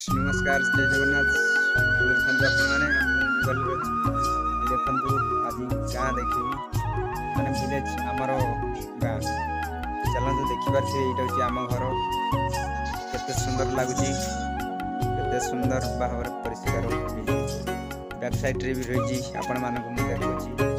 नमस्कार जय जगन्नाथ देखते आपने देखु आज गाँ देखी मैंने विलेज आमर गाँ चलते देखिपारे यहाँ हूँ आम घर केते सुंदर लगुच केते सुंदर भाव परिष्कार बैक साइड रे भी रही आपण मानक देखुची।